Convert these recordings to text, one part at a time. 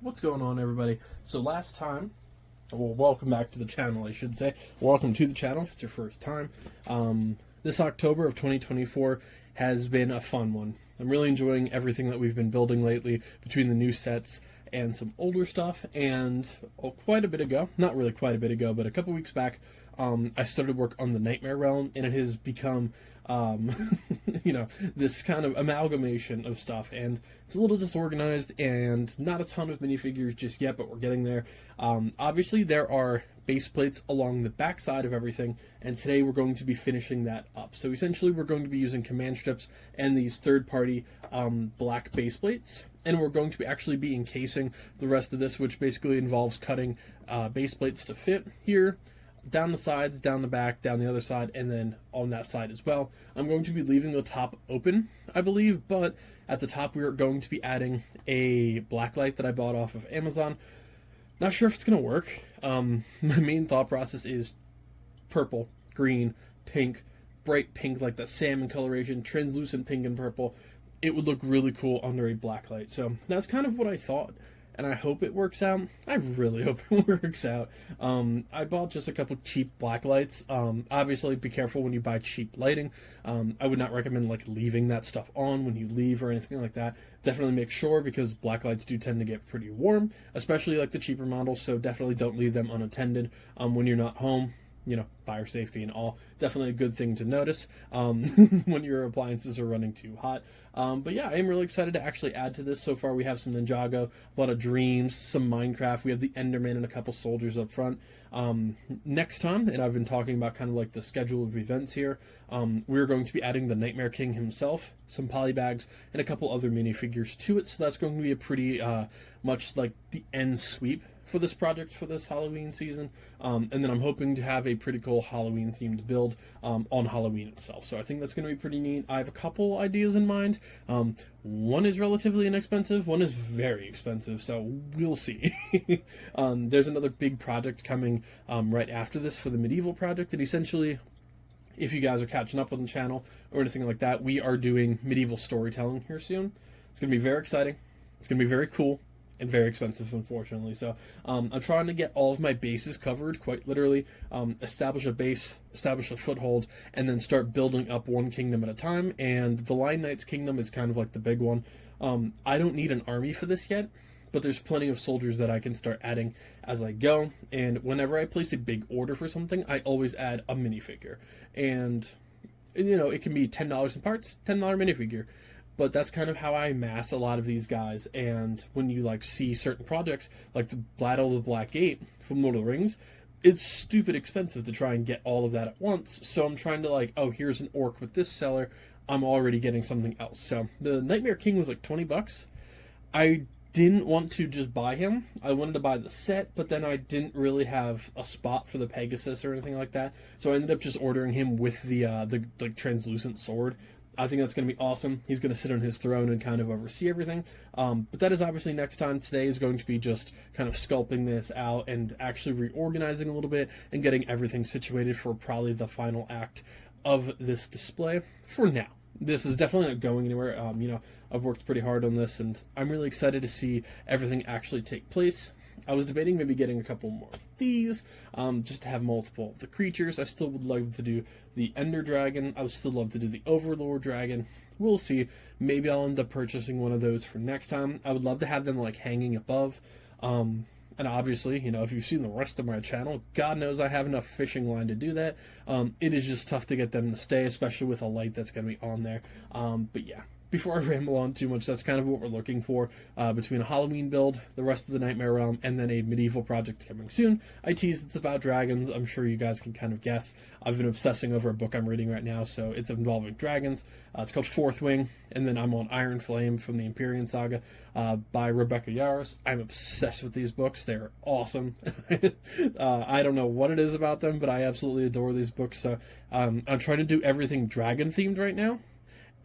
What's going on, everybody? So last time, well, welcome back to the channel, I should say. Welcome to the channel if it's your first time. This October of 2024 has been a fun one. I'm really enjoying everything that we've been building lately between the new sets and some older stuff. And quite a bit ago, not really quite a bit ago, but a couple weeks back, I started work on the Nightmare Realm, and it has become this kind of amalgamation of stuff, and it's a little disorganized and not a ton of minifigures just yet, but we're getting there. Obviously, there are base plates along the back side of everything, and today we're going to be finishing that up. So essentially, we're going to be using command strips and these third-party black base plates, and we're going to be actually be encasing the rest of this, which basically involves cutting base plates to fit here, down the sides, down the back, down the other side, and then on that side as well. I'm going to be leaving the top open, I believe, but at the top we are going to be adding a Blacklight that I bought off of Amazon. Not sure if it's going to work. My main thought process is purple, green, pink, bright pink like that salmon coloration, translucent pink and purple. It would look really cool under a Blacklight. So that's kind of what I thought, and I hope it works out. I really hope it works out. I bought just a couple cheap black lights. Obviously, be careful when you buy cheap lighting. I would not recommend like leaving that stuff on when you leave or anything like that. Definitely make sure, because black lights do tend to get pretty warm, especially like the cheaper models. So definitely don't leave them unattended when you're not home. Fire safety and all. Definitely a good thing to notice when your appliances are running too hot. But yeah, I am really excited to actually add to this. So far, we have some Ninjago, a lot of Dreams, some Minecraft. We have the Enderman and a couple soldiers up front. Next time, and I've been talking about kind of like the schedule of events here, we're going to be adding the Nightmare King himself, some polybags, and a couple other minifigures to it. So that's going to be a pretty much like the end sweep for this project for this Halloween season, and then I'm hoping to have a pretty cool Halloween themed build on Halloween itself. So I think that's going to be pretty neat. I have a couple ideas in mind. One is relatively inexpensive, one is very expensive, so we'll see. There's another big project coming right after this for the medieval project, and essentially, if you guys are catching up on the channel or anything like that, we are doing medieval storytelling here soon. It's going to be very exciting. It's going to be very cool. And very expensive, unfortunately. So I'm trying to get all of my bases covered, quite literally. Establish a base, establish a foothold, and then start building up one kingdom at a time. And the Lion Knight's kingdom is kind of like the big one. I don't need an army for this yet, but there's plenty of soldiers that I can start adding as I go. And whenever I place a big order for something, I always add a minifigure. And, it can be $10 in parts, $10 minifigure. But that's kind of how I amass a lot of these guys. And when you see certain projects like the Battle of the Black Gate from Lord of the Rings, it's stupid expensive to try and get all of that at once. So I'm trying to oh, here's an orc with this seller. I'm already getting something else. So the Nightmare King was like $20. I didn't want to just buy him. I wanted to buy the set, but then I didn't really have a spot for the Pegasus or anything like that. So I ended up just ordering him with the translucent sword. I think that's going to be awesome. He's going to sit on his throne and kind of oversee everything. But that is obviously next time. Today is going to be just kind of sculpting this out and actually reorganizing a little bit and getting everything situated for probably the final act of this display for now. This is definitely not going anywhere. I've worked pretty hard on this, and I'm really excited to see everything actually take place. I was debating maybe getting a couple more of these, just to have multiple of the creatures. I still would love to do the Ender Dragon. I would still love to do the Overlord Dragon. We'll see. Maybe I'll end up purchasing one of those for next time. I would love to have them hanging above. And obviously, if you've seen the rest of my channel, God knows I have enough fishing line to do that. It is just tough to get them to stay, especially with a light that's going to be on there. But yeah. Before I ramble on too much, that's kind of what we're looking for between a Halloween build, the rest of the Nightmare Realm, and then a medieval project coming soon. I teased it's about dragons. I'm sure you guys can kind of guess. I've been obsessing over a book I'm reading right now, so it's involving dragons. It's called Fourth Wing, and then I'm on Iron Flame from the Empyrean Saga by Rebecca Yarros. I'm obsessed with these books. They're awesome. I don't know what it is about them, but I absolutely adore these books. So I'm trying to do everything dragon-themed right now.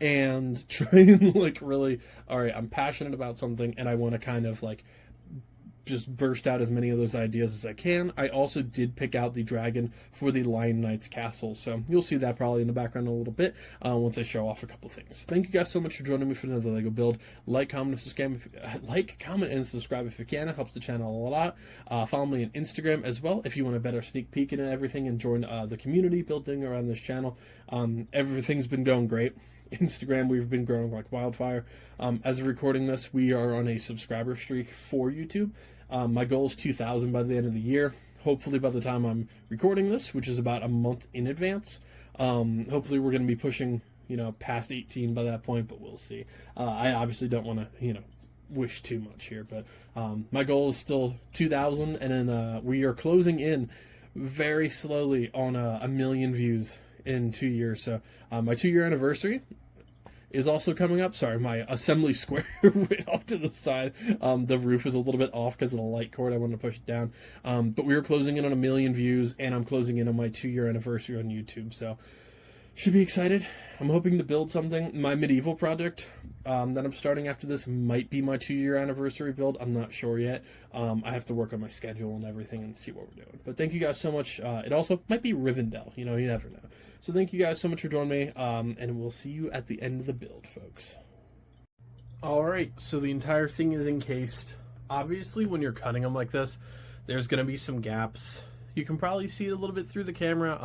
And try and really, all right, I'm passionate about something, and I want to kind of just burst out as many of those ideas as I can. I also did pick out the dragon for the Lion Knight's castle, so you'll see that probably in the background a little bit once I show off a couple things. Thank you guys so much for joining me for another LEGO build. Like, comment, and subscribe if you can. It helps the channel a lot. Follow me on Instagram as well if you want a better sneak peek into everything and join the community building around this channel. Everything's been going great. Instagram, we've been growing like wildfire. As of recording this, we are on a subscriber streak for YouTube. My goal is 2,000 by the end of the year. Hopefully by the time I'm recording this, which is about a month in advance, hopefully we're going to be pushing, past 18 by that point, but we'll see. I obviously don't want to, wish too much here, but my goal is still 2,000, and then we are closing in very slowly on 1 million views in 2 years. So my 2-year anniversary is also coming up. Sorry, my assembly square went off to the side. The roof is a little bit off because of the light cord. I wanted to push it down. But we are closing in on 1 million views, and I'm closing in on my 2-year anniversary on YouTube. So should be excited. I'm hoping to build something. My medieval project that I'm starting after this might be my 2-year anniversary build. I'm not sure yet. I have to work on my schedule and everything and see what we're doing. But thank you guys so much. It also might be Rivendell. You never know. So thank you guys so much for joining me, and we'll see you at the end of the build, folks. Alright, so the entire thing is encased. Obviously, when you're cutting them like this, there's going to be some gaps. You can probably see it a little bit through the camera.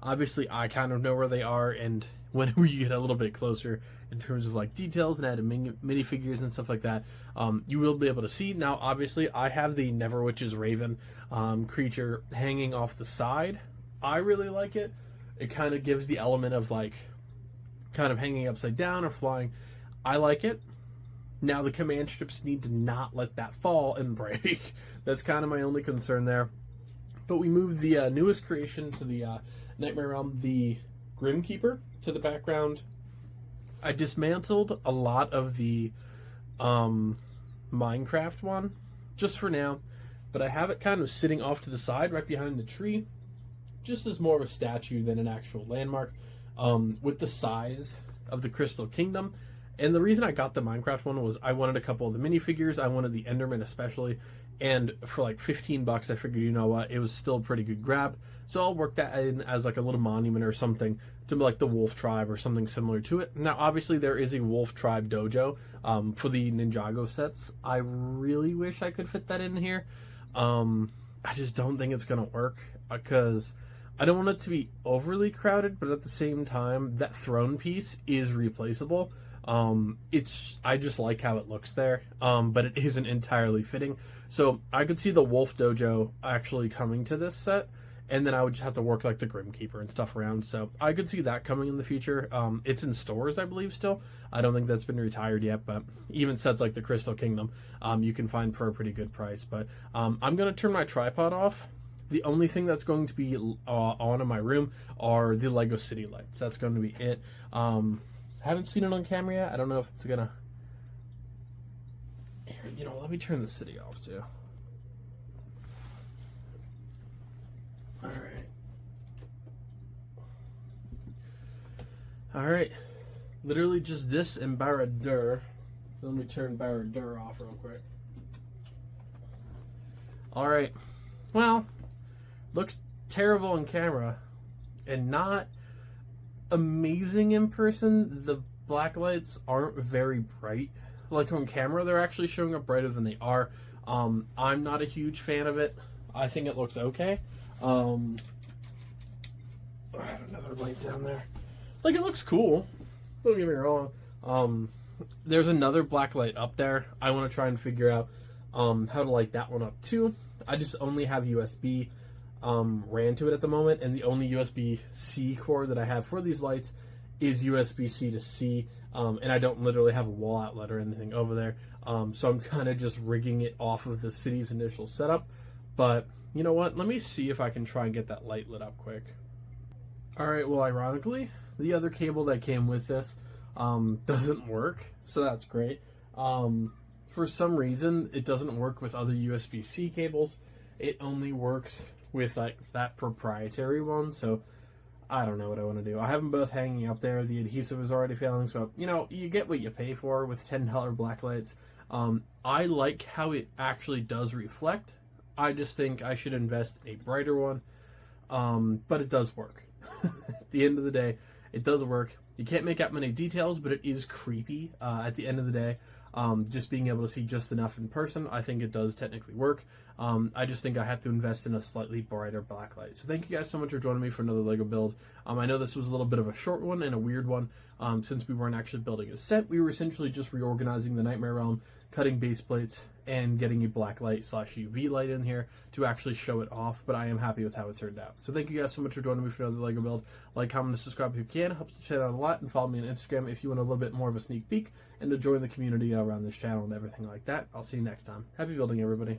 Obviously, I kind of know where they are, and whenever you get a little bit closer in terms of like details and adding minifigures and stuff like that, you will be able to see. Now, obviously, I have the Neverwitch's Raven creature hanging off the side. I really like it. It kind of gives the element of like kind of hanging upside down or flying. I like it. Now the command strips need to not let that fall and break. That's kind of my only concern there. But we moved the newest creation to the Nightmare Realm, the Grimkeeper, to the background. I dismantled a lot of the Minecraft one, just for now. But I have it kind of sitting off to the side right behind the tree, just as more of a statue than an actual landmark, with the size of the Crystal Kingdom. And the reason I got the Minecraft one was I wanted a couple of the minifigures. I wanted the Enderman especially. And for like 15 bucks, I figured, you know what, it was still a pretty good grab. So I'll work that in as like a little monument or something to like the Wolf Tribe or something similar to it. Now, obviously, there is a Wolf Tribe dojo for the Ninjago sets. I really wish I could fit that in here. I just don't think it's going to work because I don't want it to be overly crowded, but at the same time, that throne piece is replaceable. I just like how it looks there, but it isn't entirely fitting. So I could see the Wolf Dojo actually coming to this set, and then I would just have to work like the Grimkeeper and stuff around. So I could see that coming in the future. It's in stores, I believe, still. I don't think that's been retired yet, but even sets like the Crystal Kingdom, you can find for a pretty good price. But I'm going to turn my tripod off. The only thing that's going to be on in my room are the Lego City lights. That's going to be it. Haven't seen it on camera yet. I don't know if it's gonna... Here, let me turn the city off too. Alright. Literally just this and Barad-dûr. So let me turn Barad-dûr off real quick. Alright. Well, looks terrible on camera and not amazing in person. The black lights aren't very bright. Like on camera, they're actually showing up brighter than they are. I'm not a huge fan of it. I think it looks okay. I have another light down there. Like, it looks cool. Don't get me wrong. There's another black light up there. I want to try and figure out how to light that one up too. I just only have USB ran to it at the moment, and the only USB-C cord that I have for these lights is USB-C to C, and I don't literally have a wall outlet or anything over there, so I'm kind of just rigging it off of the city's initial setup. But you know what, let me see if I can try and get that light lit up quick. Alright, well, ironically, the other cable that came with this doesn't work, so that's great. For some reason, it doesn't work with other USB-C cables. It only works with like that proprietary one, so I don't know what I want to do. I have them both hanging up there. The adhesive is already failing, so you get what you pay for with $10 black lights. I like how it actually does reflect. I just think I should invest a brighter one, but it does work. At the end of the day, it does work. You can't make out many details, but it is creepy at the end of the day. Just being able to see just enough in person, I think it does technically work. I just think I have to invest in a slightly brighter backlight. So thank you guys so much for joining me for another LEGO build. I know this was a little bit of a short one and a weird one, since we weren't actually building a set. We were essentially just reorganizing the Nightmare Realm, cutting base plates, and getting a blacklight / UV light in here to actually show it off, but I am happy with how it turned out. So thank you guys so much for joining me for another LEGO build. Like, comment, and subscribe if you can. It helps the channel out a lot, and follow me on Instagram if you want a little bit more of a sneak peek and to join the community around this channel and everything like that. I'll see you next time. Happy building, everybody.